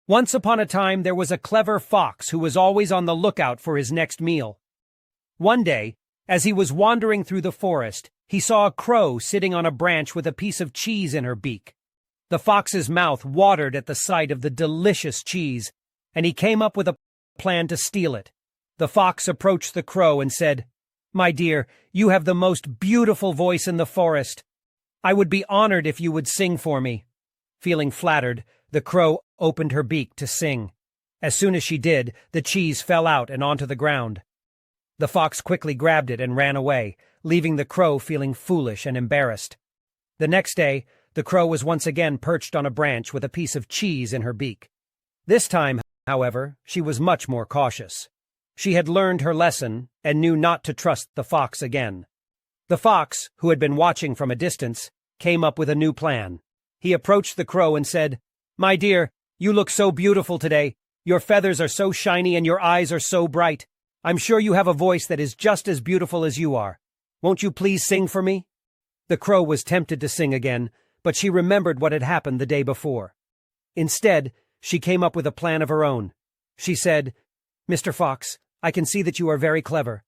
Once upon a time there was a clever fox who was always on the lookout for his next meal. One day, as he was wandering through the forest, he saw a crow sitting on a branch with a piece of cheese in her beak. The fox's mouth watered at the sight of the delicious cheese, and he came up with a plan to steal it. The fox approached the crow and said, "My dear, you have the most beautiful voice in the forest. I would be honored if you would sing for me." Feeling flattered, the crow opened her beak to sing. As soon as she did, the cheese fell out and onto the ground. The fox quickly grabbed it and ran away, leaving the crow feeling foolish and embarrassed. The next day, the crow was once again perched on a branch with a piece of cheese in her beak. This time, however, she was much more cautious. She had learned her lesson and knew not to trust the fox again. The fox, who had been watching from a distance, came up with a new plan. He approached the crow and said, "My dear, you look so beautiful today. Your feathers are so shiny and your eyes are so bright. I'm sure you have a voice that is just as beautiful as you are. Won't you please sing for me?" The crow was tempted to sing again, but she remembered what had happened the day before. Instead, she came up with a plan of her own. She said, "Mr. Fox, I can see that you are very clever.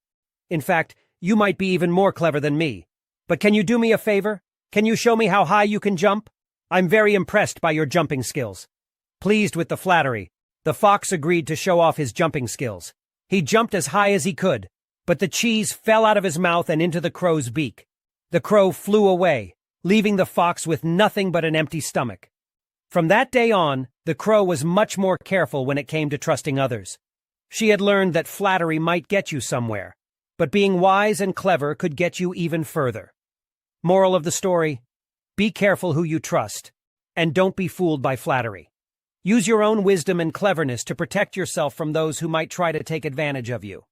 In fact, you might be even more clever than me. But can you do me a favor? Can you show me how high you can jump? I'm very impressed by your jumping skills." Pleased with the flattery, the fox agreed to show off his jumping skills. He jumped as high as he could, but the cheese fell out of his mouth and into the crow's beak. The crow flew away, leaving the fox with nothing but an empty stomach. From that day on, the crow was much more careful when it came to trusting others. She had learned that flattery might get you somewhere, but being wise and clever could get you even further. Moral of the story: be careful who you trust, and don't be fooled by flattery. Use your own wisdom and cleverness to protect yourself from those who might try to take advantage of you.